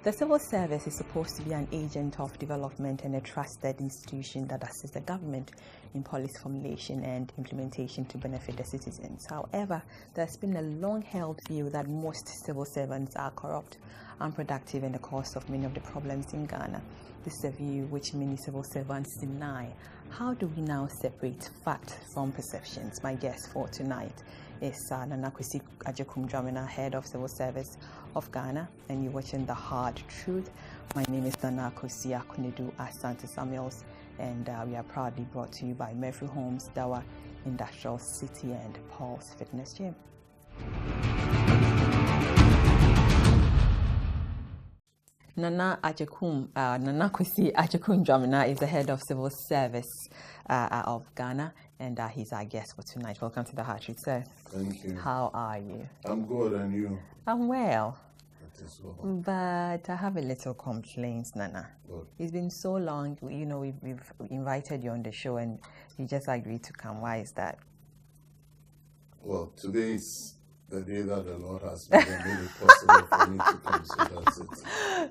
The civil service is supposed to be an agent of development and a trusted institution that assists the government in policy formulation and implementation to benefit the citizens. However, there's been a long-held view that most civil servants are corrupt, unproductive, and the cause of many of the problems in Ghana. This is a view which many civil servants deny. How do we now separate fact from perceptions? My guest for tonight is Kwesi Agyekum-Dwamena, Head of Civil Service of Ghana, and you're watching The Hard Truth. My name is Kwesi Agyekum-Dwamena Samuels, and we are proudly brought to you by Murphy Homes, Dawa Industrial City, and Paul's Fitness Gym. Kwesi Agyekum-Dwamena is the Head of Civil Service of Ghana, and he's our guest for tonight. Welcome to The Hard Truth, sir. Thank you. How are you? I'm good, and you? I'm well. Well. But I have a little complaint, Nana. Good. It's been so long. You know, we've invited you on the show, and you just agreed to come. Why is that? Well, today is the day that the Lord has made it possible for me to come, so that's it.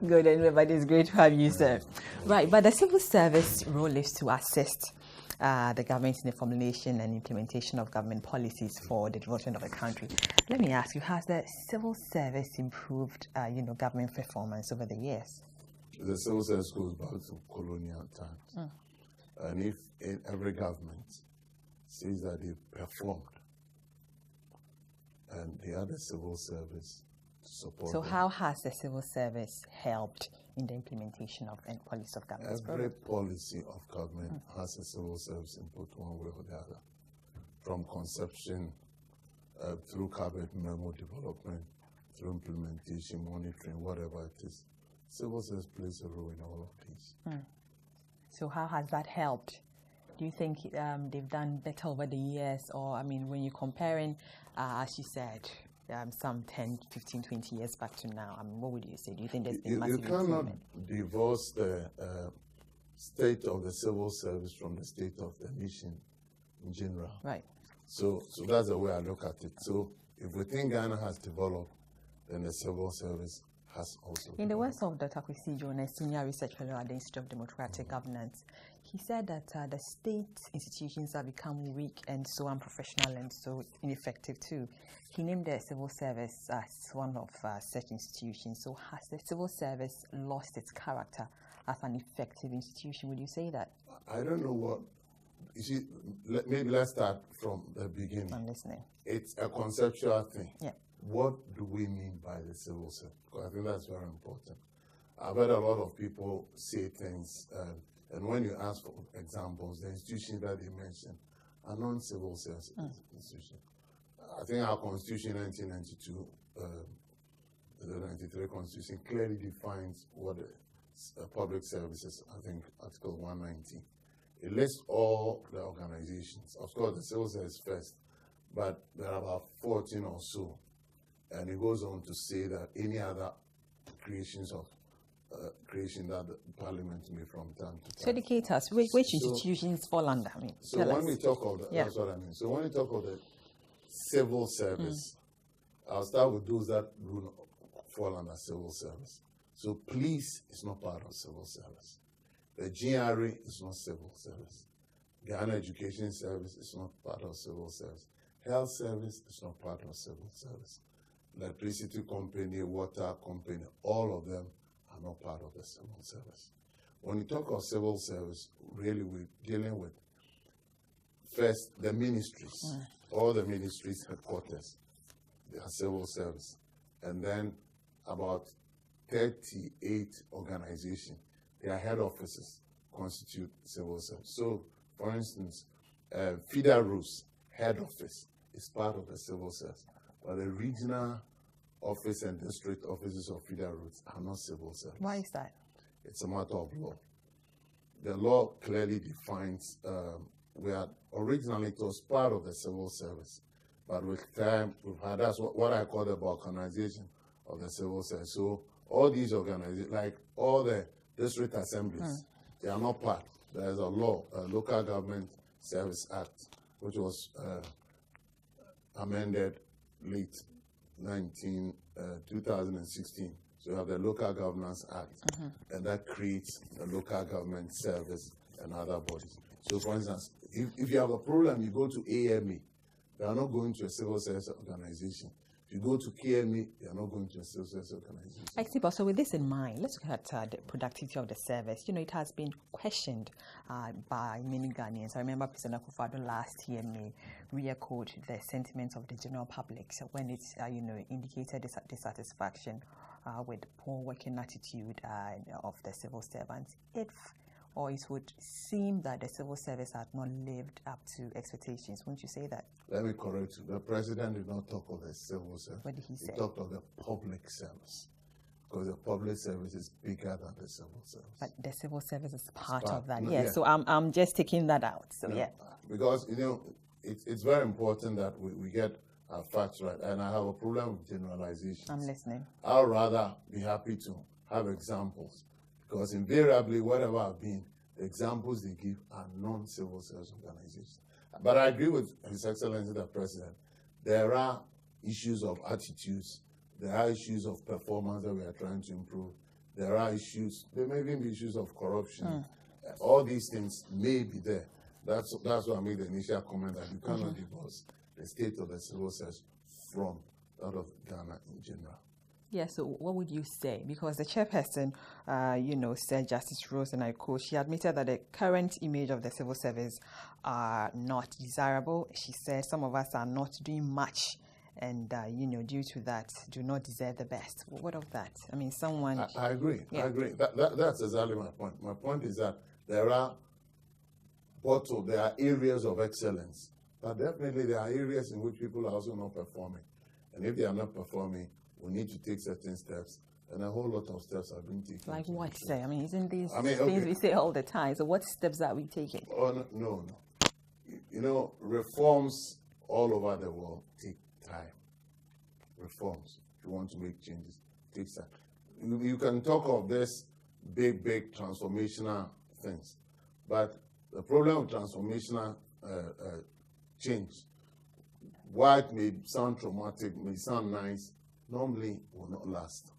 Good, anyway, but it's great to have you, sir. Right, but the civil service role is to assist the government in the formulation and implementation of government policies for the development of the country. Let me ask you, has the civil service improved, government performance over the years? The civil service goes back to colonial times. And if every government says that they performed, and they had the civil service to support So them. how has the civil service helped in the implementation of and policy of government? Every policy of government has a civil service input one way or the other, from conception through cabinet memo development, through implementation, monitoring, whatever it is. Civil service plays a role in all of these. So how has that helped? Do you think they've done better over the years? Or, I mean, when you're comparing, as you said, some 10, 15, 20 years back to now, I mean, what would you say? Do you think there's been massive improvement? You cannot divorce the state of the civil service from the state of the nation in general. Right. So that's the way I look at it. So if we think Ghana has developed, then the civil service has also In the developed. words of Dr. Kwesi Agyekum-Dwamena, Senior Research Fellow at the Institute of Democratic Governance, he said that the state institutions have become weak and so unprofessional and so ineffective too. He named the civil service as one of such institutions. So has the civil service lost its character as an effective institution? Would you say that? I don't know what. You see, maybe let's start from the beginning. I'm listening. It's a conceptual thing. Yeah. What do we mean by the civil service? Because I think that's very important. I've heard a lot of people say things, and when you ask for examples, the institutions that they mention are non-civil service institutions. I think our Constitution 1992, the 93 Constitution, clearly defines what public services, I think Article 190. It lists all the organizations. Of course, the civil service first, but there are about 14 or so. And it goes on to say that any other creation that the Parliament may from time to time. So educate us, which institutions fall under? I mean, so when we talk of that's what I mean. So when we talk of the civil service, I'll start with those that do not fall under civil service. So police is not part of civil service. The GRA is not civil service. Ghana Education Service is not part of civil service. Health service is not part of civil service. Electricity company, water company, all of them are not part of the civil service. When you talk of civil service, really we're dealing with first the ministries, all the ministries headquarters, they are civil service. And then about 38 organizations, their head offices constitute civil service. So, for instance, FIDA Roof's head office is part of the civil service. But the regional office and district offices of FIDA routes are not civil service. Why is that? It's a matter of law. The law clearly defines where originally it was part of the civil service, but with time we've had that's what I call the balkanization of the civil service. So all these organizations, like all the district assemblies, they are not part. There is a law, a Local Government Service Act, which was amended late 2016. So you have the Local Governance Act, and that creates the local government service and other bodies. So, for instance, if you have a problem, you go to AMA. You are not going to a civil service organization. If you go to KMA, you are not going to a civil service organization. I see, but so with this in mind, let's look at the productivity of the service. You know, it has been questioned by many Ghanaians. I remember President Akufo-Addo last year may re-echoed the sentiments of the general public when it, indicated dissatisfaction with poor working attitude of the civil servants. Or it would seem that the civil service had not lived up to expectations. Wouldn't you say that? Let me correct you. The president did not talk of the civil service. What did he say? He talked of the public service. Because the public service is bigger than the civil service. But the civil service is part of that. Yeah. So I'm just taking that out. So yeah. Because, it's very important that we get our facts right. And I have a problem with generalizations. I'm listening. I'd rather be happy to have examples. Because invariably, whatever I've been, the examples they give are non-civil service organizations. But I agree with His Excellency the President. There are issues of attitudes. There are issues of performance that we are trying to improve. There are issues, there may even be issues of corruption. All these things may be there. That's why I made the initial comment that you cannot divorce the state of the civil service from that of Ghana in general. Yeah, so what would you say? Because the chairperson, said Justice Rose, and I quote, she admitted that the current image of the civil service are not desirable. She said some of us are not doing much and, due to that, do not deserve the best. What of that? I mean, someone... I agree. Yeah. I agree. That's exactly my point. My point is that there are areas of excellence, but definitely there are areas in which people are also not performing. And if they are not performing, we need to take certain steps, and a whole lot of steps are being taken. Like what, say? I mean, isn't these things we say all the time? So what steps are we taking? Oh, no. Reforms all over the world take time. Reforms, if you want to make changes, takes time. You can talk of this big transformational things, but the problem with transformational change, while it may sound traumatic, may sound nice, normally will not last.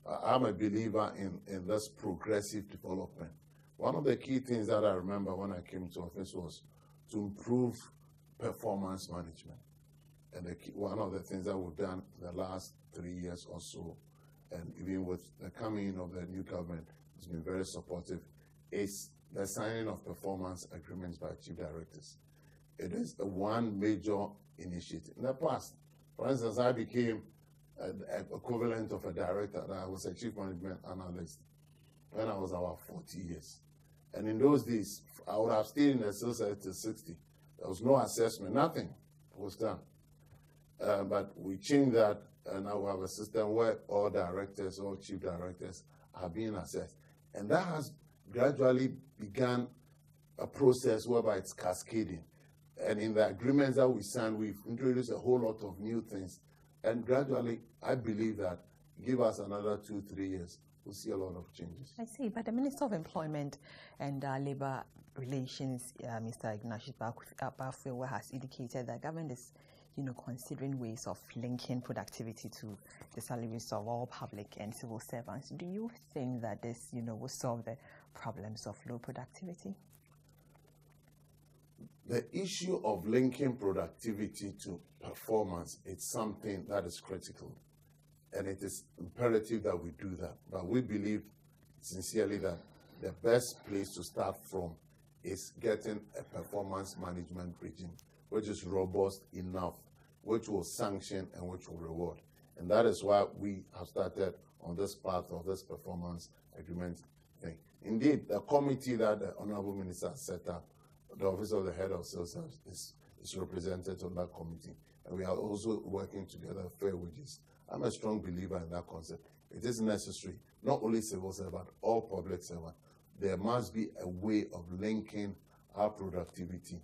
I'm a believer in this progressive development. One of the key things that I remember when I came to office was to improve performance management. And one of the things that we've done in the last 3 years or so, and even with the coming in of the new government, has been very supportive, is the signing of performance agreements by chief directors. It is one major initiative. In the past, for instance, I became equivalent of a director. I was a chief management analyst when I was about 40 years. And in those days, I would have stayed in the civil service till 60. There was no assessment, nothing was done. But we changed that, and now we have a system where all directors, all chief directors are being assessed. And that has gradually begun a process whereby it's cascading. And in the agreements that we signed, we've introduced a whole lot of new things. And gradually, I believe that give us another 2-3 years, we'll see a lot of changes. I see, but the Minister of Employment and Labour Relations, Mr. Ignatius Bafewa, has indicated that government is, considering ways of linking productivity to the salaries of all public and civil servants. Do you think that this, will solve the problems of low productivity? The issue of linking productivity to performance is something that is critical, and it is imperative that we do that. But we believe sincerely that the best place to start from is getting a performance management regime which is robust enough, which will sanction and which will reward. And that is why we have started on this path of this performance agreement thing. Indeed, the committee that the Honorable Minister set up, the Office of the Head of Civil Service, is represented on that committee. And we are also working together fair wages. I'm a strong believer in that concept. It is necessary, not only civil servants, but all public servants. There must be a way of linking our productivity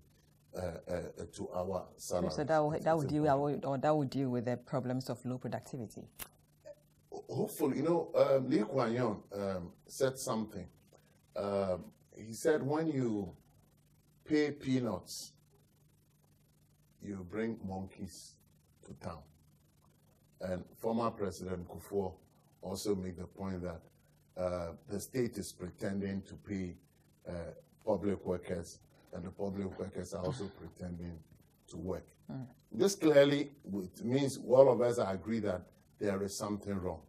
to our salary. So that would deal with the problems of low productivity. Hopefully, Lee Kuan Yew said something. He said, when you pay peanuts, you bring monkeys to town. And former President Kufuor also make the point that the state is pretending to pay public workers, and the public workers are also pretending to work. This clearly means all of us agree that there is something wrong.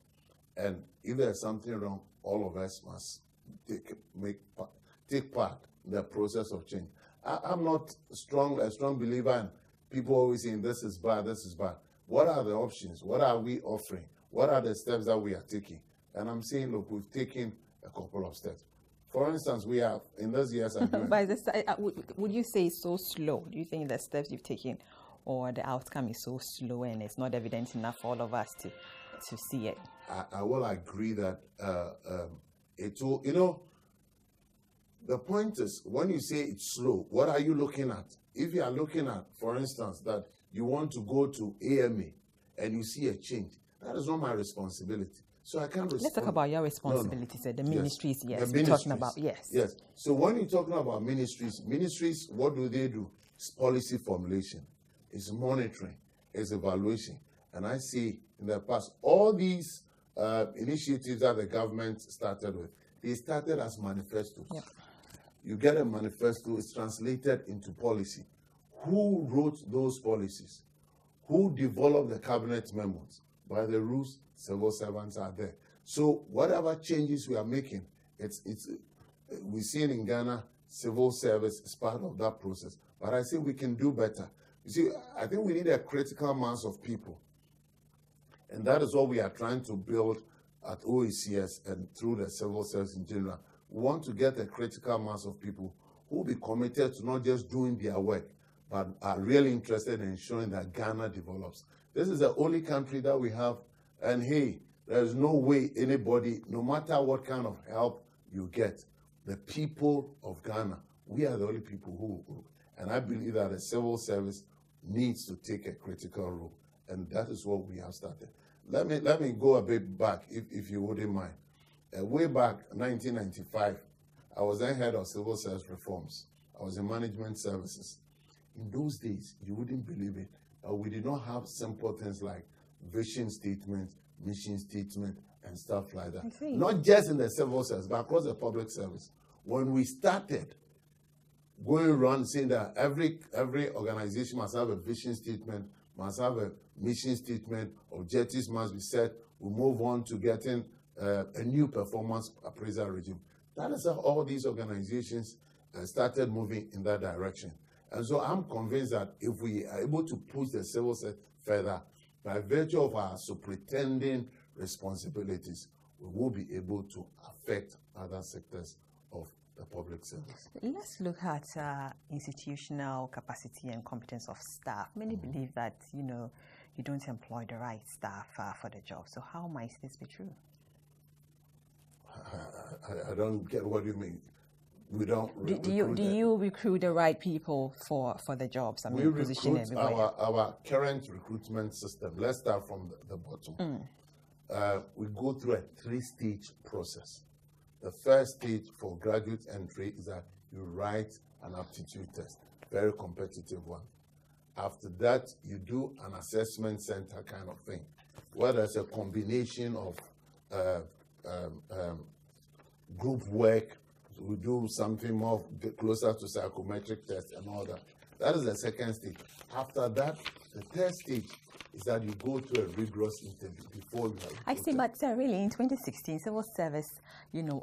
And if there's something wrong, all of us must take part in the process of change. I'm not a strong believer in people always saying this is bad, this is bad. What are the options? What are we offering? What are the steps that we are taking? And I'm saying, look, we've taken a couple of steps. For instance, we have, in this year's agreement. But would you say it's so slow? Do you think the steps you've taken or the outcome is so slow and it's not evident enough for all of us to see it? I will agree that it will, you know, the point is, when you say it's slow, what are you looking at? If you are looking at, for instance, that you want to go to AMA and you see a change, that is not my responsibility. So I can't respond. Let's talk about your responsibilities. No. The ministries, yes. We're talking about, yes. Yes. So when you're talking about ministries, what do? It's policy formulation, it's monitoring, it's evaluation. And I see in the past, all these initiatives that the government started with, they started as manifestos. Yep. You get a manifesto, it's translated into policy. Who wrote those policies? Who developed the cabinet memos? By the rules, civil servants are there. So whatever changes we are making, we see in Ghana, civil service is part of that process. But I think we can do better. You see, I think we need a critical mass of people. And that is what we are trying to build at OECS and through the civil service in general. We want to get a critical mass of people who will be committed to not just doing their work, but are really interested in ensuring that Ghana develops. This is the only country that we have, and hey, there's no way anybody, no matter what kind of help you get, the people of Ghana, we are the only people who, and I believe that the civil service needs to take a critical role, and that is what we have started. Let me go a bit back, if you wouldn't mind. Way back, 1995, I was then head of civil service reforms. I was in management services. In those days, you wouldn't believe it, we did not have simple things like vision statement, mission statement, and stuff like that. Not just in the civil service, but across the public service. When we started going around saying that every organization must have a vision statement, must have a mission statement, objectives must be set, we move on to getting a new performance appraisal regime. That is how all these organizations started moving in that direction. And so I'm convinced that if we are able to push the civil sector further, by virtue of our superintending responsibilities, we will be able to affect other sectors of the public service. Let's look at institutional capacity and competence of staff. Many believe that, you don't employ the right staff for the job. So how might this be true? I don't get what you mean. We don't. Do you recruit the right people for the jobs? I mean, we recruit our current recruitment system. Let's start from the bottom. We go through a 3-stage process. The first stage for graduate entry is that you write an aptitude test, very competitive one. After that, you do an assessment center kind of thing, where there's a combination of group work. We do something more closer to psychometric tests and all that. That is the second stage. After that, the third stage is that you go to a rigorous interview before you have. I see, but really, in 2016, civil service,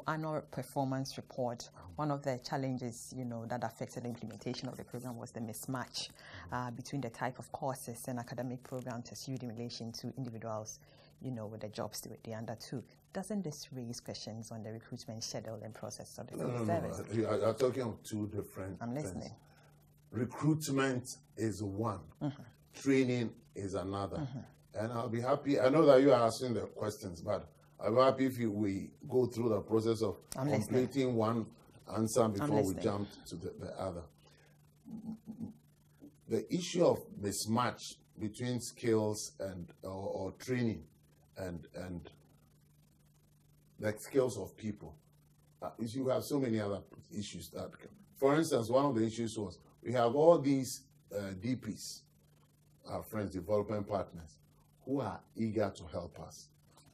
annual performance report, one of the challenges, that affected the implementation of the program was the mismatch between the type of courses and academic programs pursued in relation to individuals, with the jobs they undertook. Doesn't this raise questions on the recruitment schedule and process of the civil service? No. You're talking of two different I'm listening. things. Recruitment is one. Training is another. And I'll be happy. I know that you are asking the questions, but I'll be happy if we go through the process of completing one answer before we jump to the other. The issue of mismatch between skills and or training and the skills of people. You have so many other issues that come. For instance, one of the issues was we have all these DPs, our friends, development partners, who are eager to help us.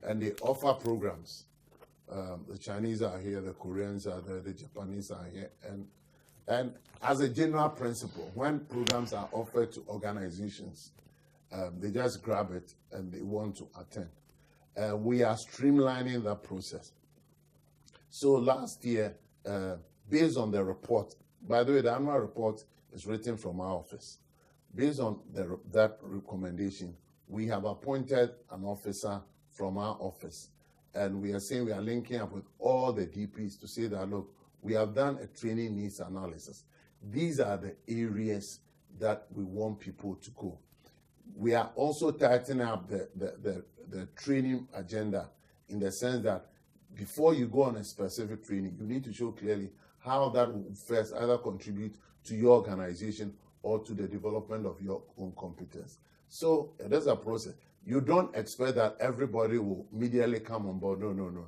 and they offer programs. The Chinese are here, the Koreans are there, the Japanese are here, and as a general principle, when programs are offered to organizations, they just grab it and they want to attend. We are streamlining that process. So last year, based on the report, by the way, the annual report is written from our office. Based on that recommendation, we have appointed an officer from our office. And we are saying we are linking up with all the DPs to say that, look, we have done a training needs analysis. These are the areas that we want people to go. We are also tightening up the training agenda in the sense that before you go on a specific training, you need to show clearly how that will first either contribute to your organization or to the development of your own competence. So there's a process. You don't expect that everybody will immediately come on board. No.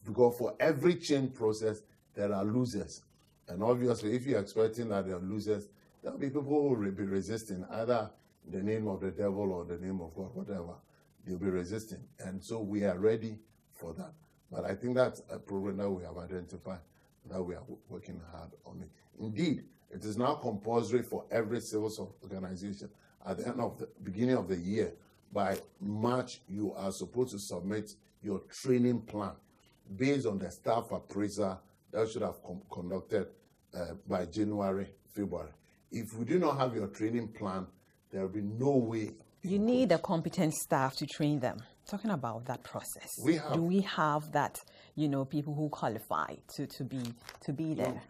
Because for every change process, there are losers. And obviously, if you're expecting that there are losers, there will be people who will be resisting, either in the name of the devil or the name of God, whatever. They'll be resisting. And so we are ready for that. But I think that's a program that we have identified, that we are working hard on it. Indeed, it is now compulsory for every civil organization at the end of the beginning of the year. By March, you are supposed to submit your training plan based on the staff appraiser that should have conducted by January, February. If we do not have your training plan, there will be no way. You need a competent staff to train them. Talking about that process, do we have that? People who qualify to be there.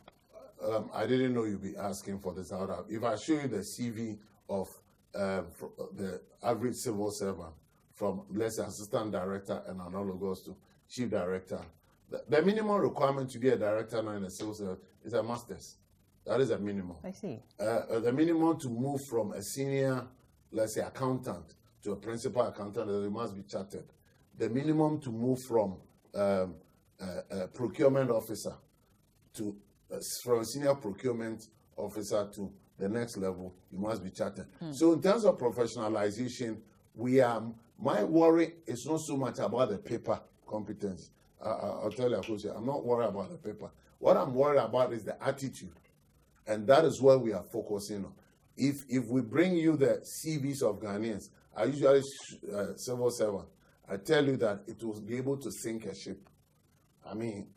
I didn't know you'd be asking for this out. If I show you the CV of the average civil servant, from let's say assistant director and another goes to chief director, the minimum requirement to be a director now in a civil service is a master's. That is a minimum. I see. The minimum to move from a senior, let's say, accountant to a principal accountant, it must be chartered. The minimum to move from a procurement officer to from a senior procurement officer to the next level, you must be chartered. So in terms of professionalization, my worry is not so much about the paper competence. I'll tell you, I'm not worried about the paper. What I'm worried about is the attitude. And that is what we are focusing on. If we bring you the CVs of Ghanaians, I usually civil servant, I tell you that it will be able to sink a ship. I mean,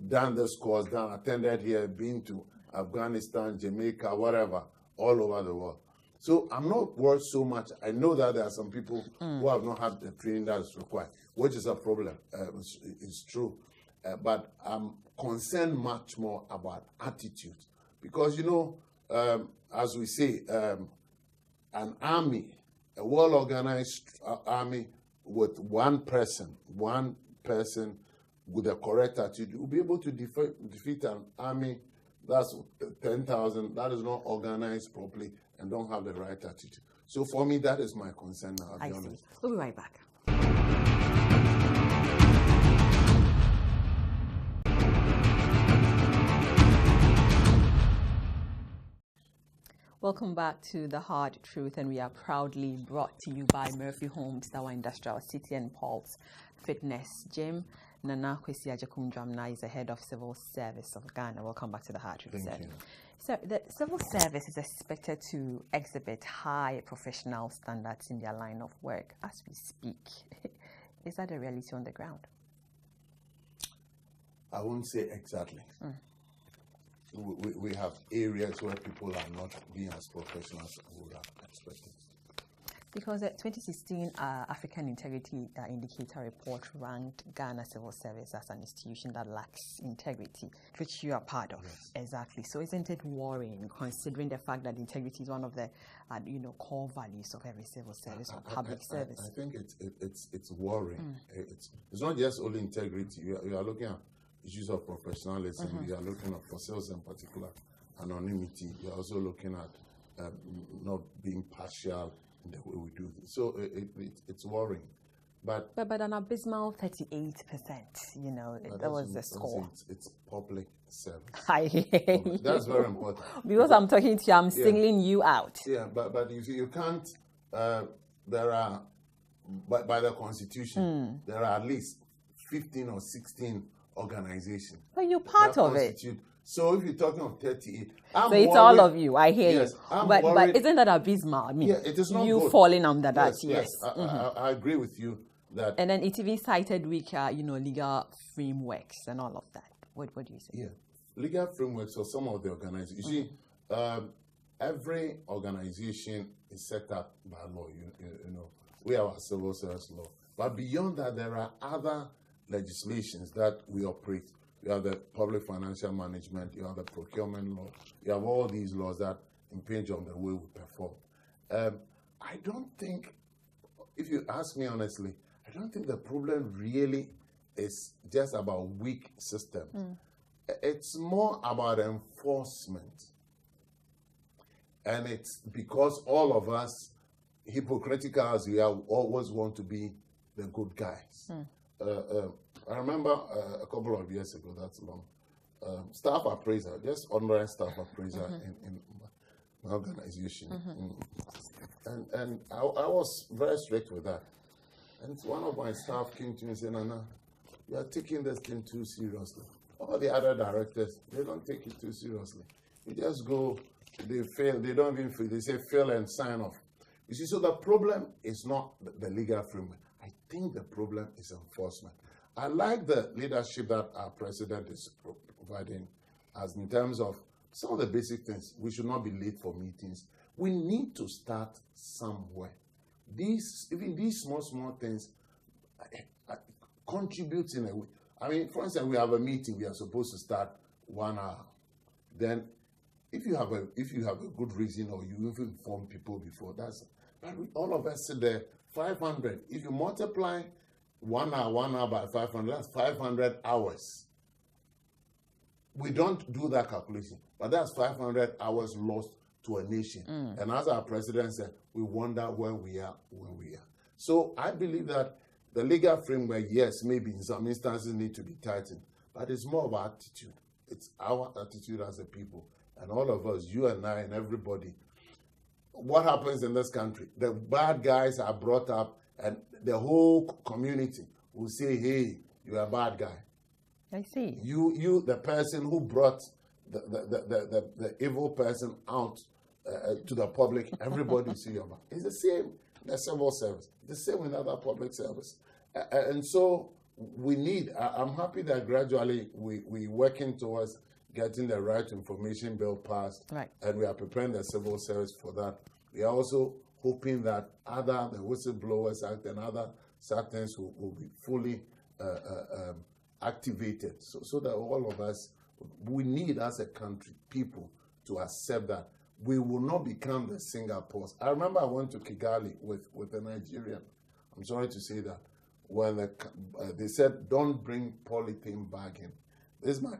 done this course, attended here, been to Afghanistan, Jamaica, whatever, all over the world. So I'm not worried so much. I know that there are some people who have not had the training that is required, which is a problem. It's true. But I'm concerned much more about attitude. Because, as we say, an army, a well-organized army with one person with the correct attitude will be able to defeat an army that's 10,000 that is not organized properly and don't have the right attitude. So for me, that is my concern now, I'll be honest. We'll be right back. Welcome back to The Hard Truth, and we are proudly brought to you by Murphy Homes, our industrial city and Pulse Fitness Gym. Nana Kwesi Agyekum-Dwamena is the head of Civil Service of Ghana. Welcome back to The Hard Truth. Thank you. So the civil service is expected to exhibit high professional standards in their line of work as we speak. Is that a reality on the ground? I won't say exactly. We have areas where people are not being as professional as we would have expected. Because the 2016 African Integrity Indicator report ranked Ghana Civil Service as an institution that lacks integrity, which you are part of. Yes. Exactly. So isn't it worrying, considering the fact that integrity is one of the core values of every civil service or public service? I think it's worrying. It's not just only integrity. You are looking at issues of professionalism. You are looking at, for sales in particular, anonymity. You are also looking at not being partial in the way we do this. So it's worrying. But an abysmal 38%, that was the score. It's public service. That's very important. Because I'm talking to you, I'm singling you out. Yeah, but you can't, there are by the Constitution, there are at least 15 or 16 organizations. But you're part of it. So if you're talking of 38, so it's all of you. I hear you. But isn't that abysmal? I mean, yeah, it is not you good. falling under that. Yes. I agree with you that. And then ETV cited weaker, legal frameworks and all of that. What do you say? Yeah, legal frameworks for some of the organizations. You see, every organization is set up by law. You know, we have our civil service law, but beyond that, there are other legislations that we operate. You have the public financial management, you have the procurement law, you have all these laws that impinge on the way we perform. I don't think, if you ask me honestly, I don't think the problem really is just about weak system. It's more about enforcement. And it's because all of us, hypocritical as we are, always want to be the good guys. I remember a couple of years ago, that's long, staff appraiser, just honorary staff appraiser in my organization. And I was very strict with that. And one of my staff came to me and said, Nana, you are taking this thing too seriously. All the other directors, they don't take it too seriously. You just go, they fail, they don't even fail, they say fail and sign off. You see, so the problem is not the legal framework. I think the problem is enforcement. I like the leadership that our president is providing us in terms of some of the basic things. We should not be late for meetings. We need to start somewhere. Even these small things contribute in a way. I mean, for instance, we have a meeting. We are supposed to start 1 hour. Then, if you have a good reason, or you even inform people before, but all of us sit there. 500. If you multiply 1 hour by 500, that's 500 hours. We don't do that calculation, but that's 500 hours lost to a nation. And as our president said, we wonder where we are when we are. So I believe that the legal framework, yes, maybe in some instances need to be tightened, but it's more of attitude. It's our attitude as a people. And all of us, you and I and everybody, what happens in this country? The bad guys are brought up, and the whole community will say, hey, you're a bad guy. I see. You, the person who brought the evil person out to the public, everybody see you're bad. It's the same in the civil service. It's the same in other public service. And so we need, I'm happy that gradually we're working towards getting the right information bill passed, right, and we are preparing the civil service for that. We are also hoping that the Whistleblowers Act and other things will be fully activated, so that all of us, we need as a country, people, to accept that we will not become the Singapores. I remember I went to Kigali with a Nigerian. I'm sorry to say that. When they said, don't bring polythene bag in. This is my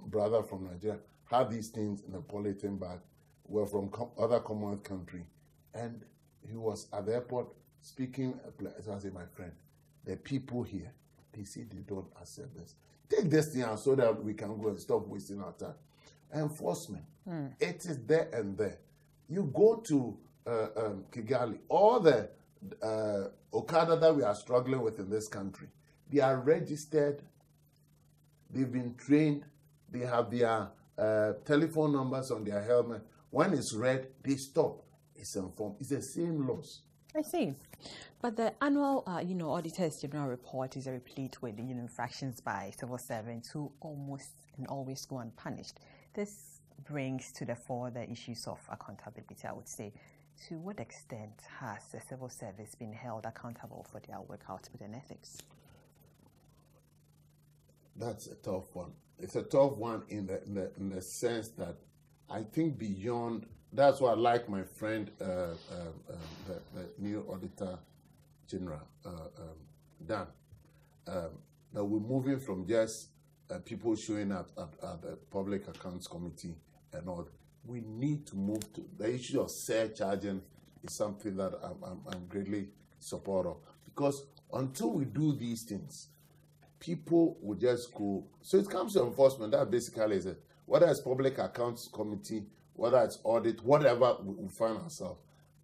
brother from Nigeria, had these things in a polythene bag, were from other Commonwealth country, and he was at the airport speaking. So I said, my friend, the people here, they say they don't accept this. Take this thing out so that we can go and stop wasting our time. Enforcement, it is there and there. You go to Kigali, all the Okada that we are struggling with in this country, they are registered, they've been trained, they have their telephone numbers on their helmet. When it's red, they stop. It's informed. It's the same laws. I see. But the annual, Auditor's General Report is replete with, infractions by civil servants who almost and always go unpunished. This brings to the fore the issues of accountability, I would say. To what extent has the civil service been held accountable for their work output and ethics? That's a tough one. It's a tough one in the sense that I think beyond. That's why I like my friend, the new Auditor General, Dan. That we're moving from just people showing up at the Public Accounts Committee and all. We need to move to the issue of surcharging is something that I'm greatly supportive of, because until we do these things, people will just go. So it comes to enforcement. That basically is it. Whether it's Public Accounts Committee, whether it's audit, whatever we find ourselves,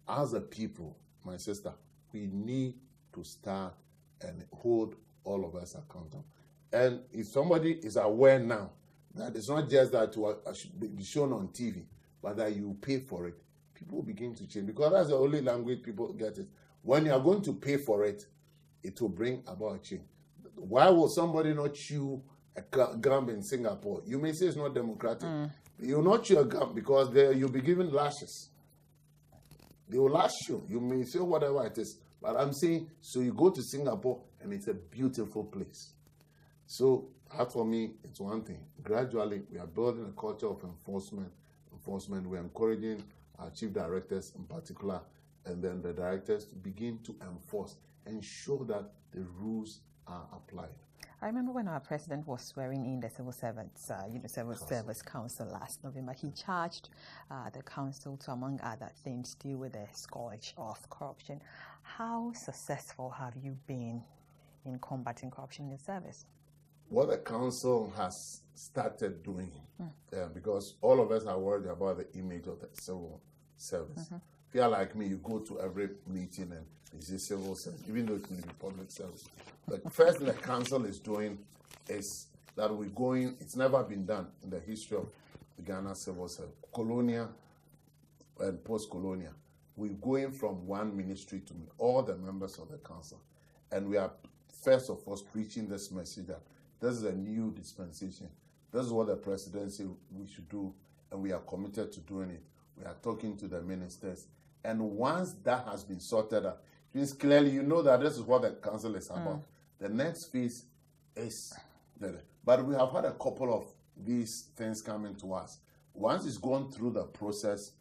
as a people, my sister, we need to start and hold all of us accountable. And if somebody is aware now that it's not just that to should be shown on TV, but that you pay for it, people will begin to change, because that's the only language people get it. When you are going to pay for it, it will bring about a change. Why will somebody not chew a gum in Singapore? You may say it's not democratic. You will not chew a gum because you'll be given lashes. They will lash you. You may say whatever it is. But I'm saying, so you go to Singapore and it's a beautiful place. So, as for me, it's one thing. Gradually, we are building a culture of enforcement. We're encouraging our chief directors in particular, and then the directors to begin to enforce and show that the rules are applied. I remember when our president was swearing in the Civil Servants, Civil Service Council last November, he charged the council to, among other things, deal with the scourge of corruption. How successful have you been in combating corruption in the service? What the council has started doing, because all of us are worried about the image of the civil service. If you're like me, you go to every meeting and it's a civil service, even though it may be public service. The first thing the council is doing is that we're going, it's never been done in the history of the Ghana civil service, colonial and post-colonial. We're going from one ministry to all the members of the council. And we are, first of all, preaching this message that this is a new dispensation. This is what the presidency we should do, and we are committed to doing it. We are talking to the ministers. And once that has been sorted out, it means clearly you know that this is what the council is about. The next phase is but we have had a couple of these things coming to us. Once it's gone through the process,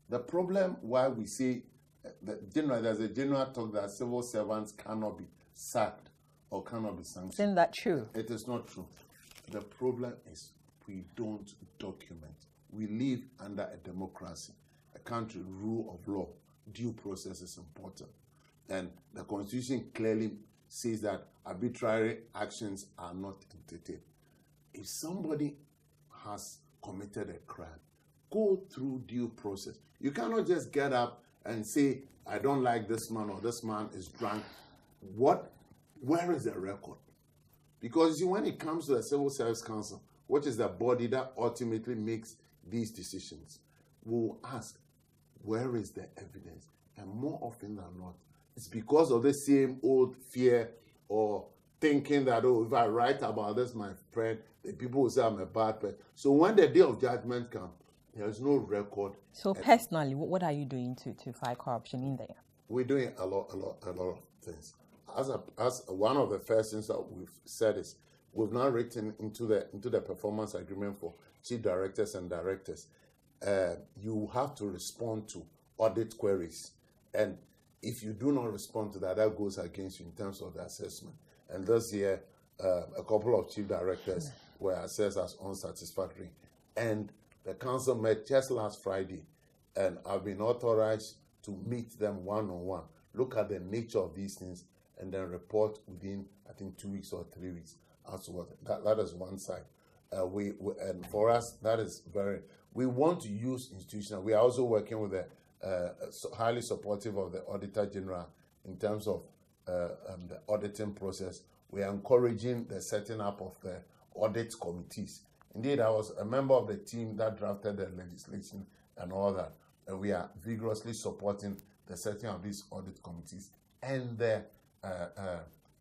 the problem why we say there's a general talk that civil servants cannot be sacked or cannot be sanctioned. Isn't that true? It is not true. The problem is we don't document. We live under a democracy, a country, rule of law. Due process is important. And the Constitution clearly says that arbitrary actions are not entertained. If somebody has committed a crime, go through due process. You cannot just get up and say, I don't like this man or this man is drunk. Where is the record? Because when it comes to the Civil Service Council, which is the body that ultimately makes these decisions, we'll ask, where is the evidence? And more often than not, it's because of the same old fear or thinking that, oh, if I write about this, my friend, the people will say I'm a bad person. So when the day of judgment comes, there's no record. So personally, what are you doing to fight corruption in there? We're doing a lot of things. As one of the first things that we've said is we've now written into the performance agreement for chief directors and directors. You have to respond to audit queries, and if you do not respond to that, that goes against you in terms of the assessment. And this year, a couple of chief directors were assessed as unsatisfactory, and the council met just last Friday, and I've been authorized to meet them one-on-one, look at the nature of these things, and then report within, I think, 2 weeks or 3 weeks as to what. That is one side. And for us, that is very. We want to use institutional. We are also working with the highly supportive of the Auditor General in terms of the auditing process. We are encouraging the setting up of the audit committees. Indeed, I was a member of the team that drafted the legislation and all that. And we are vigorously supporting the setting of these audit committees and the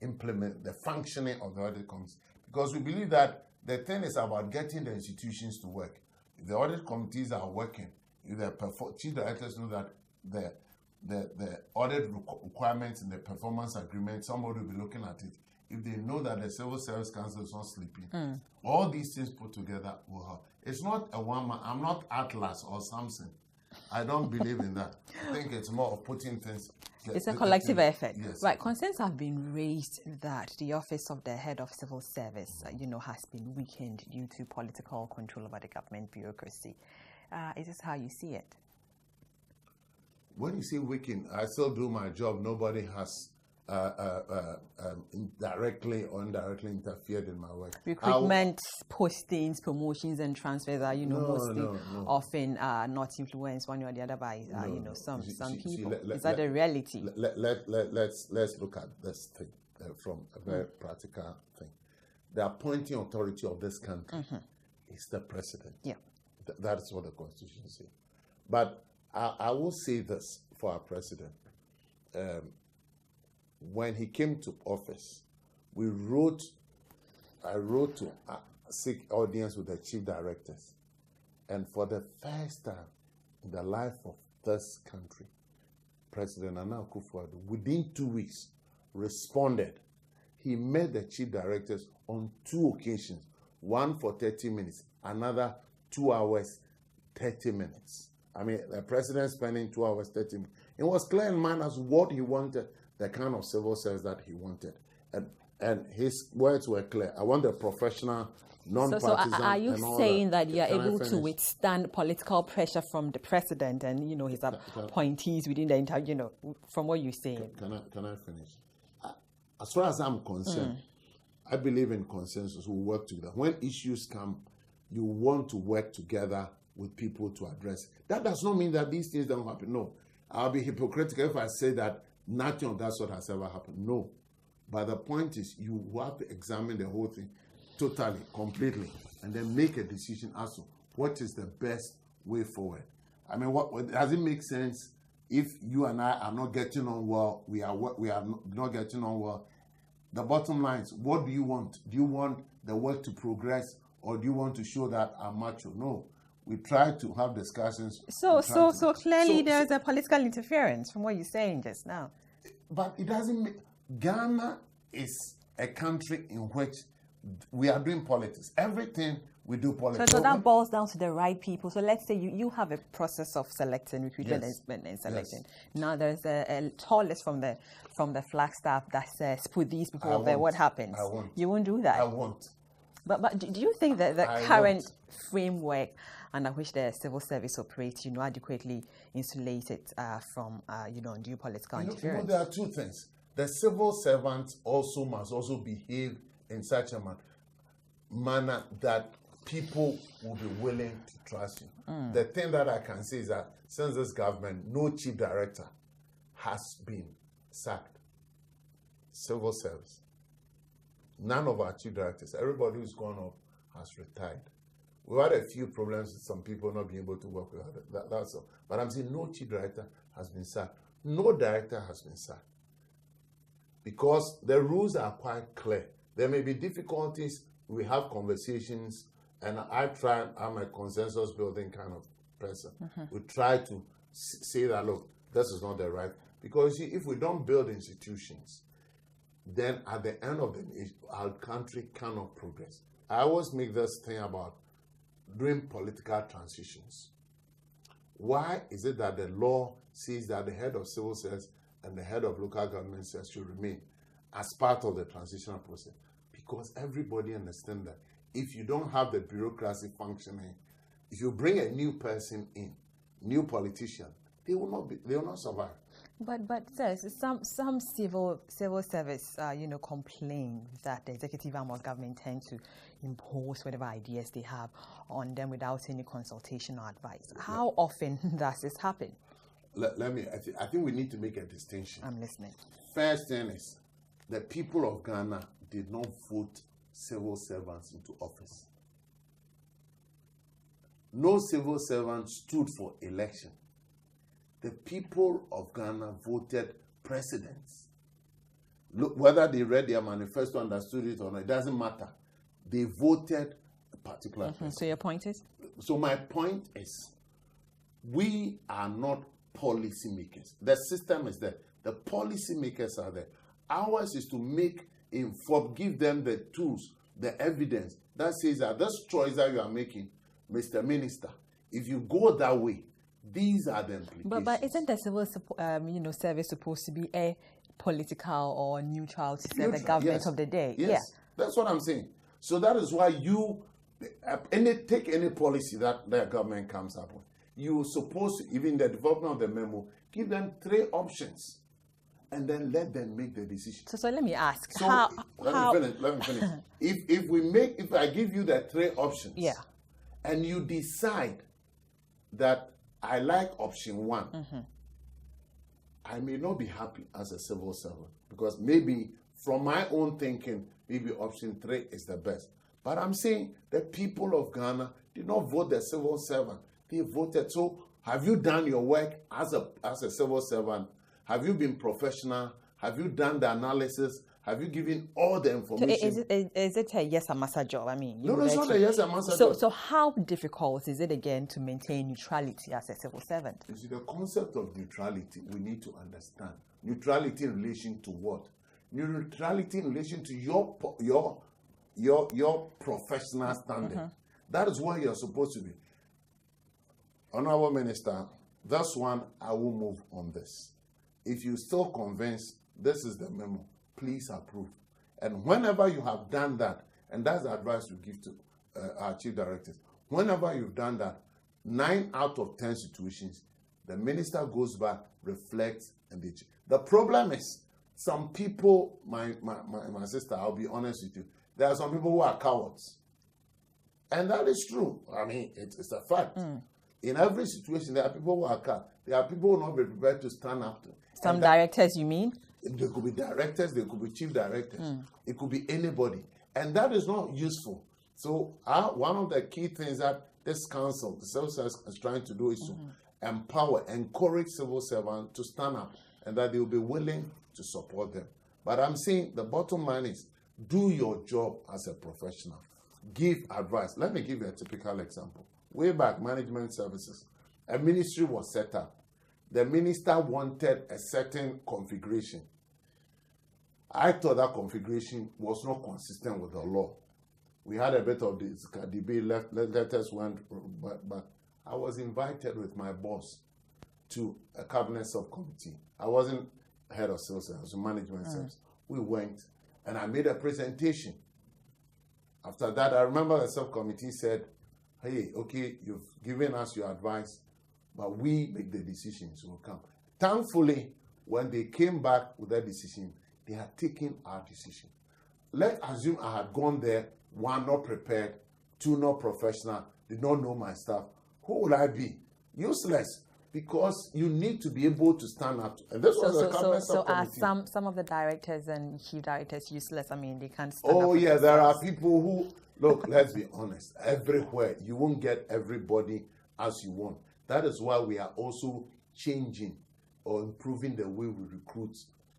the functioning of the audit committees. Because we believe that the thing is about getting the institutions to work. If the audit committees are working, if the chief directors know that the audit requirements in the performance agreement, somebody will be looking at it. If they know that the Civil Service Council is not sleeping, all these things put together will help. It's not a one-man. I'm not Atlas or Samson. I don't believe in that. I think it's more of putting things. It's a collective effort. Yes. Right. Concerns have been raised that the office of the head of civil service, has been weakened due to political control over the government bureaucracy. Is this how you see it? When you say weakened, I still do my job. Nobody has directly or indirectly interfered in my work. Recruitment, postings, promotions, and transfers are, mostly often not influenced one way or the other by, some people. Is that the reality? Let's look at this thing from a very practical thing. The appointing authority of this country is the president. Yeah, that's what the Constitution says. But I will say this for our president. When he came to office, I wrote to seek audience with the chief directors. And for the first time in the life of this country, President Nana Akufo-Addo, within 2 weeks, responded. He met the chief directors on 2 occasions, one for 30 minutes, another 2 hours, 30 minutes. I mean, the president spending 2 hours, 30 minutes. It was clear in mind as what he wanted, the kind of civil service that he wanted. And his words were clear. I want a professional, non-partisan. So are you saying that you are able to withstand political pressure from the president and, his appointees within the entire, from what you're saying? Can I finish? As far as I'm concerned, I believe in consensus. We work together. When issues come, you want to work together with people to address. That does not mean that these things don't happen. No. I'll be hypocritical if I say that nothing of that sort has ever happened. No. But the point is, you have to examine the whole thing totally, completely, and then make a decision as to what is the best way forward. I mean, what does it make sense if you and I are not getting on well? We are not getting on well. The bottom line is, what do you want? Do you want the work to progress, or do you want to show that I'm macho? No. We try to have discussions. So clearly there's a political interference from what you're saying just now. But it doesn't make... Ghana is a country in which we are doing politics. Everything we do politics. So that boils down to the right people. So let's say you have a process of selecting, recruitment and selection. Yes. Now there's a tall list from the Flagstaff that says, put these people over there. What happens? I won't. You won't do that? I won't. But do you think that the current framework under which the civil service operates, adequately insulated from, undue political interference? There are two things. The civil servants must also behave in such a manner that people will be willing to trust you. The thing that I can say is that since this government, no chief director has been sacked. Civil service. None of our chief directors, everybody who's gone up has retired. We've had a few problems with some people not being able to work with others. That's all. But I'm saying no chief director has been sacked. No director has been sacked. Because the rules are quite clear. There may be difficulties. We have conversations. And I'm a consensus building kind of person. We try to say that, look, this is not the right. Because you see, if we don't build institutions, then at the end of the day, our country cannot progress. I always make this thing about doing political transitions. Why is it that the law says that the head of civil service and the head of local government service should remain as part of the transitional process? Because everybody understands that if you don't have the bureaucracy functioning, if you bring a new person in, new politician, they will not survive. But some civil service complain that the executive arm of government tend to impose whatever ideas they have on them without any consultation or advice. How often does this happen? I think we need to make a distinction. I'm listening. First thing is, the people of Ghana did not vote civil servants into office. No civil servant stood for election. The people of Ghana voted presidents. Look, whether they read their manifesto, understood it or not, it doesn't matter. They voted a particular person. So your point is? So my point is, we are not policymakers. The system is there. The policymakers are there. Ours is to give them the tools, the evidence that says that this choice that you are making, Mr. Minister, if you go that way, these are the implications. But isn't the civil service supposed to be a political or neutral to serve the government of the day? Yes, that's what I'm saying. So that is why take any policy that the government comes up with. You're supposed to, even the development of the memo, give them 3 options. and then let them make the decision. So let me ask. So let me finish. If I give you the 3 options, yeah, and you decide that I like option 1, I may not be happy as a civil servant, because maybe from my own thinking, maybe option 3 is the best. But I'm saying the people of Ghana did not vote the civil servant. They voted. So have you done your work as a civil servant? Have you been professional? Have you done the analysis? Have you given all the information? So is it a yes or massa job? I mean, no, it's not a yes or massa job. So how difficult is it again to maintain neutrality as a civil servant? You see, the concept of neutrality we need to understand. Neutrality in relation to what? Neutrality in relation to your professional standing. That is where you're supposed to be. Honorable Minister, that's one I will move on this. If you're still convinced, this is the memo, please approve. And whenever you have done that, and that's the advice we give to our chief directors, whenever you've done that, 9 out of 10 situations, the minister goes back, reflects, and they change. The problem is, some people, my sister, I'll be honest with you, there are some people who are cowards. And that is true. I mean, it's a fact. In every situation, there are people who are cowards. There are people who will not be prepared to stand up to. Some directors, you mean? There could be directors, there could be chief directors. It could be anybody. And that is not useful. So one of the key things that this council, the civil service, is trying to do is to empower, encourage civil servants to stand up, and that they will be willing to support them. But I'm saying the bottom line is, do your job as a professional. Give advice. Let me give you a typical example. Way back, management services, a ministry was set up. The minister wanted a certain configuration. I thought that configuration was not consistent with the law. We had a bit of this debate, letters went, but I was invited with my boss to a cabinet subcommittee. I wasn't head of sales, I was management service. We went, and I made a presentation. After that, I remember the subcommittee said, hey, okay, you've given us your advice, but we make the decisions, will come. Thankfully, when they came back with their decision, they had taken our decision. Let's assume I had gone there, 1, not prepared, 2, not professional, did not know my stuff. Who would I be? Useless. Because you need to be able to stand up. And this was a cabinet subcommittee. So are some of the directors and chief directors useless? I mean, they can't stand up. Oh, yeah, there are people who, look, let's be honest, everywhere, you won't get everybody as you want. That is why we are also changing or improving the way we recruit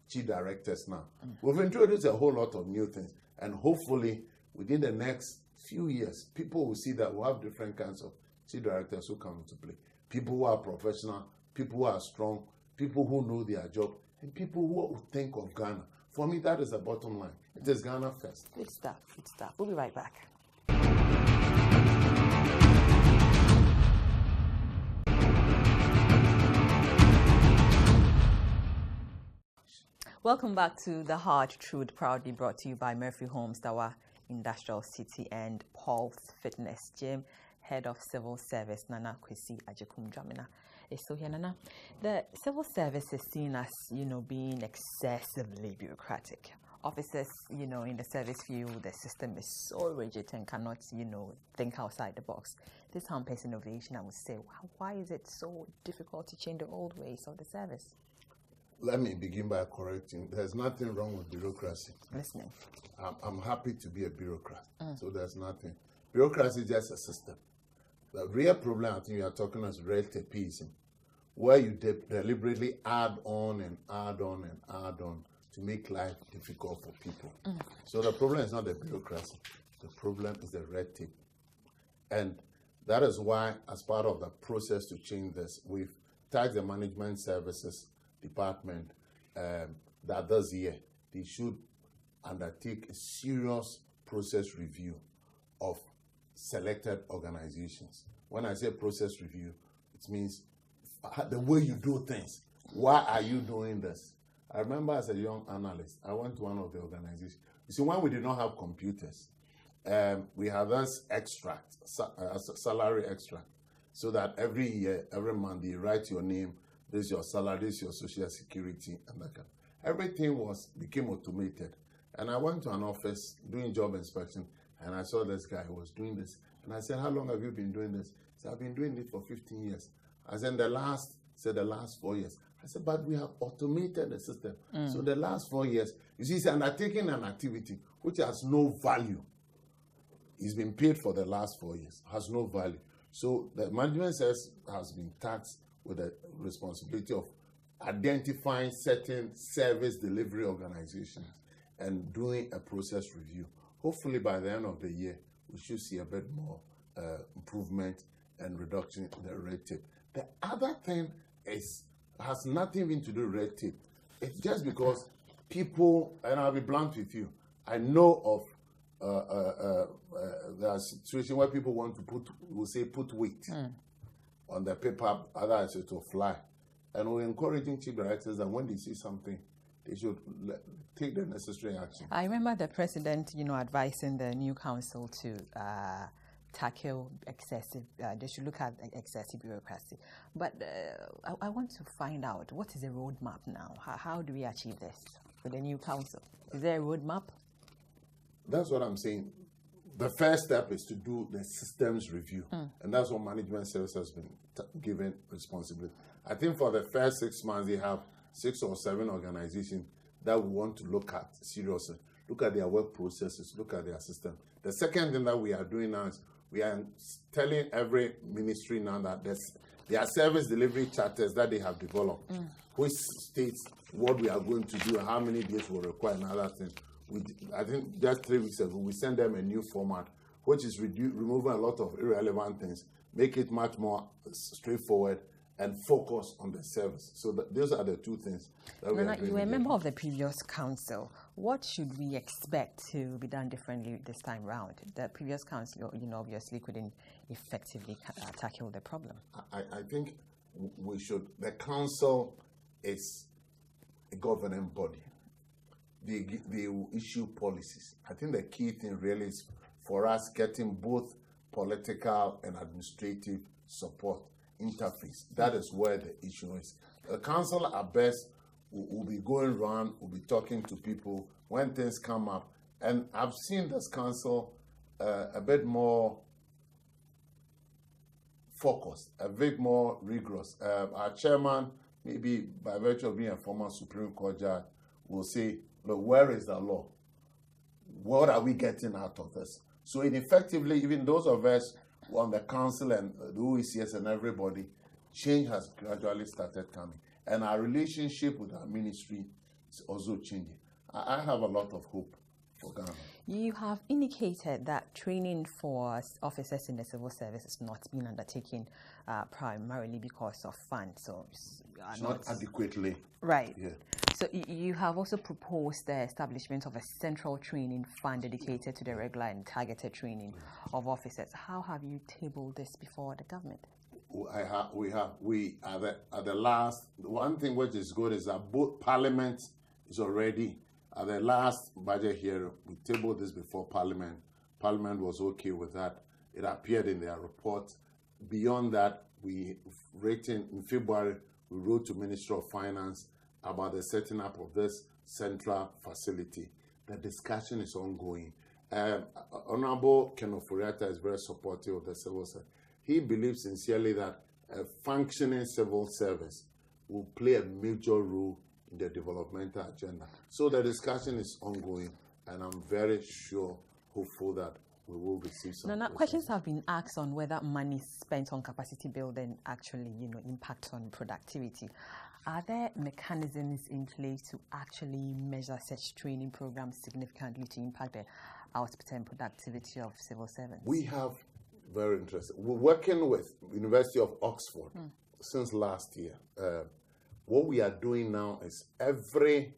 chief directors now. We've introduced a whole lot of new things, and hopefully within the next few years, people will see that we'll have different kinds of chief directors who come into play. People who are professional, people who are strong, people who know their job, and people who think of Ghana. For me, that is the bottom line. It is Ghana first. Good stuff, good stuff. We'll be right back. Welcome back to The Hard Truth, proudly brought to you by Murphy Homes, Tower Industrial City, and Paul's Fitness Gym. Head of Civil Service, Nana Kwesi Agyekum-Dwamena, is so here, Nana. The civil service is seen as, being excessively bureaucratic. Officers, in the service field, the system is so rigid and cannot, think outside the box. This hampers innovation, I would say. Why is it so difficult to change the old ways of the service? Let me begin by correcting. There's nothing wrong with bureaucracy. Listening. I'm happy to be a bureaucrat, so there's nothing. Bureaucracy is just a system. The real problem I think you are talking is red tapeism, where you deliberately add on and add on and add on to make life difficult for people. So the problem is not the bureaucracy. The problem is the red tape. And that is why, as part of the process to change this, we've tasked the management services department that this year, they should undertake a serious process review of selected organizations. When I say process review, it means the way you do things. Why are you doing this? I remember as a young analyst, I went to one of the organizations. You see, when we did not have computers, we had this extract, salary extract, so that every year, every month, you write your name, this is your salary, this is your social security, and that kind. everything became automated. And I went to an office doing job inspection, and I saw this guy who was doing this. And I said, how long have you been doing this? He said, I've been doing it for 15 years. I said, the last 4 years. I said, but we have automated the system. So the last 4 years, you see, he's undertaking an activity which has no value. He's been paid for the last 4 years, has no value. So the management has been tasked with the responsibility of identifying certain service delivery organizations and doing a process review. Hopefully by the end of the year, we should see a bit more improvement and reduction in the red tape. The other thing has nothing even to do with red tape. It's just because people, and I'll be blunt with you, I know of there are situations where people want to put weight on the paper, otherwise it will fly. And we're encouraging chief directors that when they see something, they should take the necessary action. I remember the president, advising the new council to tackle excessive, they should look at excessive bureaucracy. But I want to find out, what is the roadmap now? How do we achieve this for the new council? Is there a roadmap? That's what I'm saying. The first step is to do the systems review. And that's what management service has been given responsibility. I think for the first 6 months, they have 6 or 7 organizations that we want to look at seriously. Look at their work processes, look at their system. The second thing that we are doing now is we are telling every ministry now that there are service delivery charters that they have developed, which states what we are going to do and how many days will require and other things. I think just 3 weeks ago, we sent them a new format, which is removing a lot of irrelevant things, make it much more straightforward, and focus on the service. So those are the 2 things that we are doing. You were a member of the previous council. What should we expect to be done differently this time round? The previous council, obviously couldn't effectively tackle the problem. I think the council is a governing body. They will issue policies. I think the key thing really is for us getting both political and administrative support interface. That is where the issue is. The council at best will be going around, will be talking to people when things come up. And I've seen this council a bit more focused, a bit more rigorous. Our chairman, maybe by virtue of being a former Supreme Court judge, will say, look, where is the law? What are we getting out of this? So effectively, even those of us on the council and the OECS and everybody, change has gradually started coming. And our relationship with our ministry is also changing. I have a lot of hope for Ghana. You have indicated that training for officers in the civil service is not being undertaken primarily because of funds. So it's not adequately. Right. Yeah. So you have also proposed the establishment of a central training fund dedicated to the regular and targeted training of officers. How have you tabled this before the government? We are at the last. One thing which is good is that both Parliament is already at the last budget hearing. We tabled this before Parliament. Parliament was okay with that. It appeared in their report. Beyond that, in February, we wrote to Ministry of Finance about the setting up of this central facility. The discussion is ongoing. Honorable Kenneth Furiata is very supportive of the civil service. He believes sincerely that a functioning civil service will play a major role in the developmental agenda. So the discussion is ongoing, and I'm very hopeful that we will receive some. Now, questions have been asked on whether money spent on capacity building actually, impacts on productivity. Are there mechanisms in place to actually measure such training programs significantly to impact the output and productivity of civil servants? We have, very interesting. We're working with University of Oxford since last year. What we are doing now is every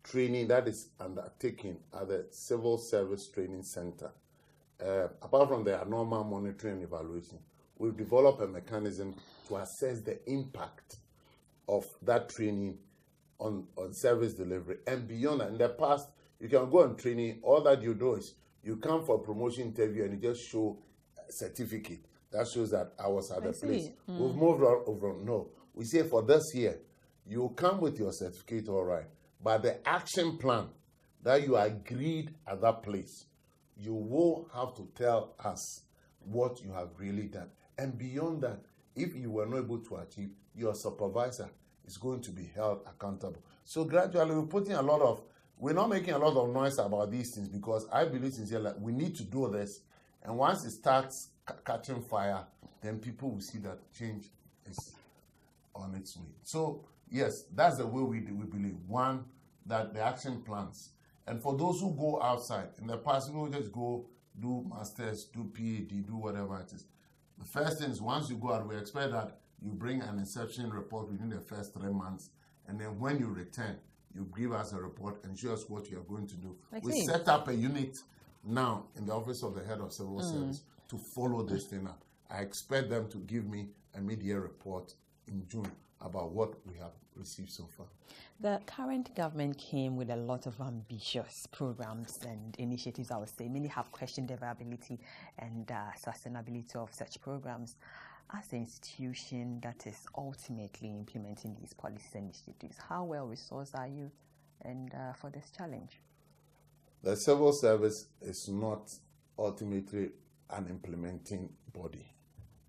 training that is undertaken at the Civil Service Training Center, apart from their normal monitoring and evaluation, we've developed a mechanism to assess the impact of that training on service delivery and beyond that. In the past, you can go on training. All that you do is you come for a promotion interview and you just show a certificate that shows that I was at the place. We've moved on over. No, we say for this year, you come with your certificate, all right, But the action plan that you agreed at that place, you will have to tell us what you have really done. And beyond that, if you were not able to achieve, your supervisor is going to be held accountable. So gradually, we're not making a lot of noise about these things, because I believe sincerely we need to do this. And once it starts catching fire, then people will see that change is on its way. So yes, that's the way we believe. One, that the action plans. And for those who go outside, in the past, people just go do masters, do PhD, do whatever it is. The first thing is, once you go out, we expect that you bring an inception report within the first 3 months. And then when you return, you give us a report and show us what you are going to do. We set up a unit now in the Office of the Head of Civil Service to follow this thing up. I expect them to give me a mid-year report in June about what we have received so far. The current government came with a lot of ambitious programs and initiatives, I would say. Many have questioned the viability and sustainability of such programs. As an institution that is ultimately implementing these policies and initiatives, how well resourced are you for this challenge? The civil service is not ultimately an implementing body.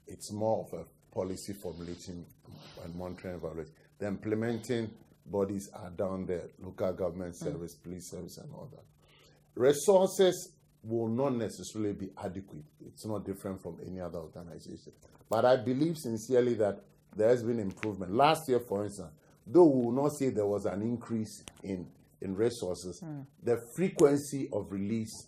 It's more of a policy formulation and monitoring and evaluation. The implementing bodies are down there, local government service, police service, and all that. Resources will not necessarily be adequate. It's not different from any other organization. But I believe sincerely that there has been improvement. Last year, for instance, though we will not say there was an increase in resources, the frequency of release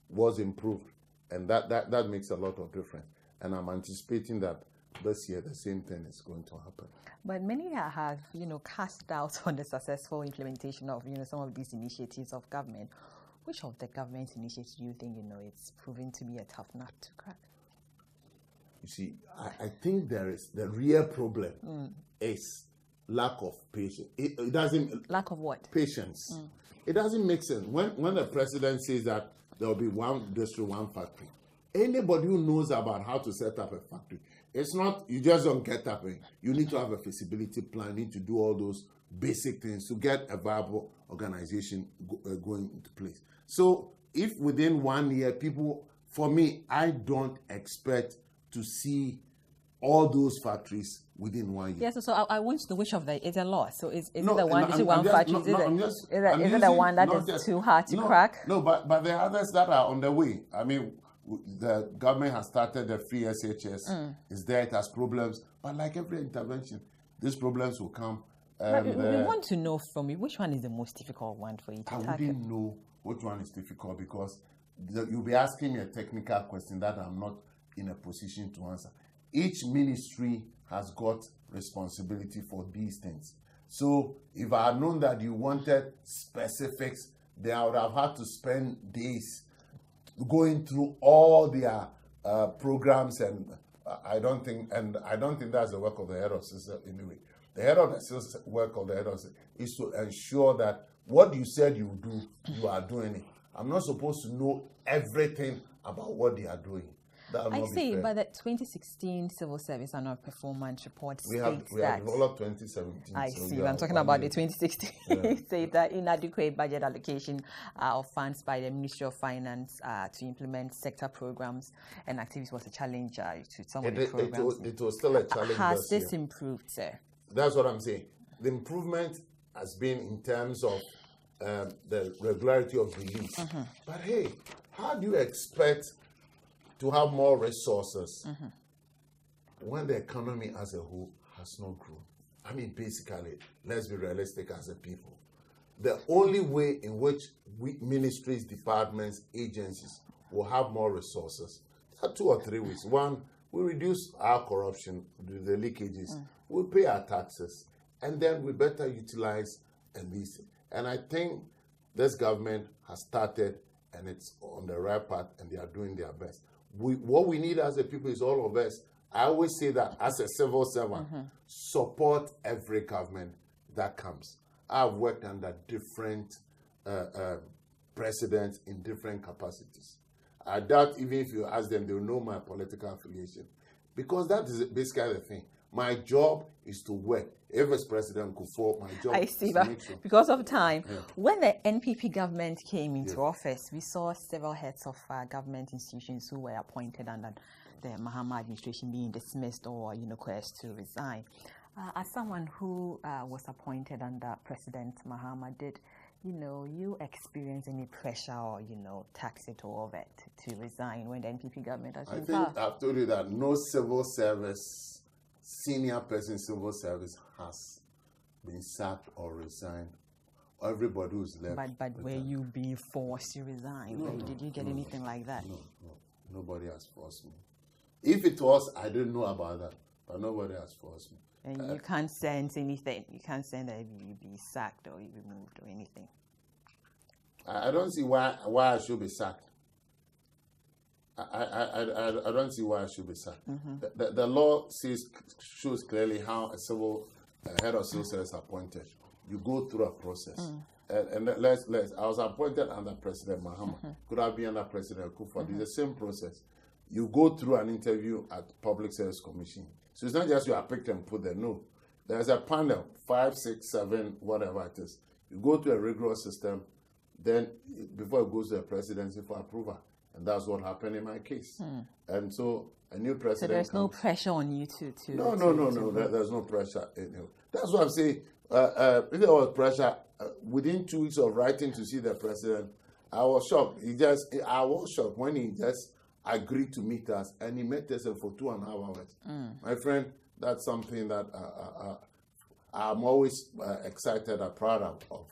was improved. And that makes a lot of difference. And I'm anticipating that this year the same thing is going to happen. But many have, cast doubt on the successful implementation of, some of these initiatives of government. Which of the government initiatives do you think, it's proving to be a tough nut to crack? You see, I think the real problem is lack of patience. It doesn't... Lack of what? Patience. It doesn't make sense. When the president says that there will be one district, one factory, anybody who knows about how to set up a factory, it's not, you just don't get up. You need to have a feasibility plan, you need to do all those basic things to get a viable organization going into place. So if within 1 year, people, for me, I don't expect to see all those factories within 1 year. Yes, so I want to know which of the is a lot. So is it the one, factory? Is it the one that is too hard to crack? No, but there are others that are on the way. I mean, the government has started the free SHS. It's there, it has problems. But like every intervention, these problems will come. But we want to know from you, which one is the most difficult one for you to tackle? I wouldn't know which one is difficult, because you'll be asking me a technical question that I'm not in a position to answer. Each ministry has got responsibility for these things. So if I had known that you wanted specifics, then I would have had to spend days going through all their programs, and I don't think that's the work of the head of system anyway. The head of the work of the head of system is to ensure that what you said you do, you are doing it. I'm not supposed to know everything about what they are doing. I see, but the 2016 Civil Service Annual Performance Report we have developed 2017. I see. I'm talking about the 2016. Yeah. Say that inadequate budget allocation of funds by the Ministry of Finance to implement sector programs and activities was a challenge to some of the programs. It was still a challenge. Has this improved, sir? That's what I'm saying. The improvement has been in terms of the regularity of release. But hey, how do you expect to have more resources when the economy as a whole has not grown? I mean, basically, let's be realistic as a people. The only way in which ministries, departments, agencies will have more resources, there are 2 or 3 ways. One, we reduce our corruption, the leakages, we pay our taxes, and then we better utilize these. And I think this government has started, and it's on the right path, and they are doing their best. What we need as a people is all of us. I always say that as a civil servant, support every government that comes. I've worked under different presidents in different capacities. I doubt even if you ask them, they'll know my political affiliation. Because that is basically the thing. My job is to work. If it's President Kufuor, my job I see, is but to make sure. because of time, Yeah. when the NPP government came into Yeah. office, we saw several heads of government institutions who were appointed under the Mahama administration being dismissed or, coerced to resign. As someone who was appointed under President Mahama, did you experience any pressure or, tax it or of it to resign when the NPP government I assumed think power? I've told you that no civil service, senior person in civil service has been sacked or resigned. Everybody who's left. But were you being forced to resign? No, Did you get anything like that? No. Nobody has forced me. If it was, I didn't know about that. But nobody has forced me. And you can't sense anything. You can't sense that you be sacked or you removed or anything. I don't see why I should be sacked. I don't see why I should be sacked. Mm-hmm. The law shows clearly how a head of civil service is appointed. You go through a process. And I was appointed under President Mahama. Could have been under President Kufuor. It's the same process. You go through an interview at Public Service Commission. So it's not just you are picked and put there. No. There's a panel, 5, 6, 7, whatever it is. You go to a rigorous system, then before it goes to the presidency for approval. And that's what happened in my case. And so a new president. So there's no pressure on you to. No. There's no pressure. That's what I'm saying. If there was pressure, within 2 weeks of writing to see the president, I was shocked. I was shocked when he just agreed to meet us, and he met us for 2.5 hours. My friend, that's something that I'm always excited and proud of.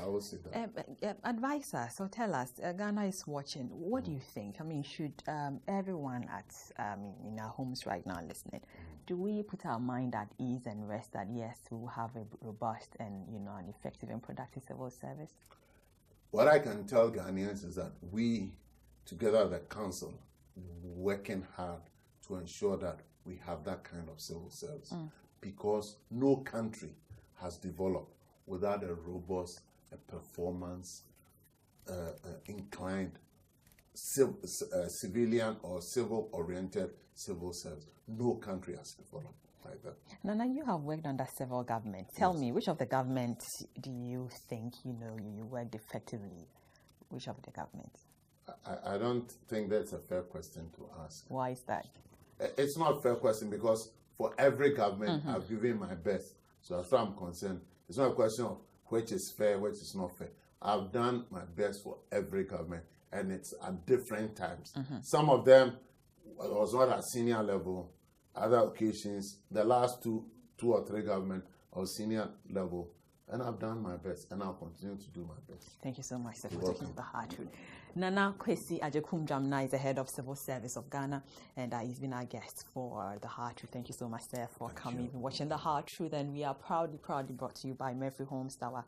I will say that. Advisor, so tell us, Ghana is watching. What do you think? I mean, should everyone in our homes right now listening, do we put our mind at ease and rest that, yes, we'll have a robust and, an effective and productive civil service? What I can tell Ghanaians is that we, together the council, working hard to ensure that we have that kind of civil service. Because no country has developed without a robust, performance inclined civilian or civil-oriented civil service. No country has developed like that. Nana, you have worked under several governments. Tell me, which of the governments do you think you worked effectively? Which of the governments? I don't think that's a fair question to ask. Why is that? It's not a fair question because for every government, I've given my best. So as far as I'm concerned, it's not a question of which is fair, which is not fair. I've done my best for every government, and it's at different times. Some of them was not at senior level. Other occasions, the last two or three government or senior level, and I've done my best, and I'll continue to do my best. Thank you so much, sir, for taking the hard truth. Nana Kwesi Agyekum-Dwamena is the head of Civil Service of Ghana, and he's been our guest for the hard truth. Thank you so much, sir, for coming and watching the hard truth. And we are proudly brought to you by Murphy Homes Tower,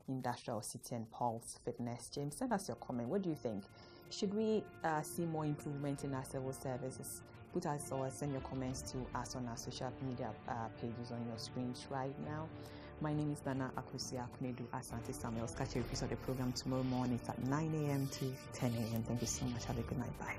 Industrial City, and Pulse Fitness. James, send us your comment. What do you think? Should we see more improvement in our civil services? Put us or send your comments to us on our social media pages on your screens right now. My name is Nana Kwesi Agyekum-Dwamena Asante Samuel. Catch a repeat of the program tomorrow morning at 9 a.m. to 10 a.m. Thank you so much. Have a good night. Bye.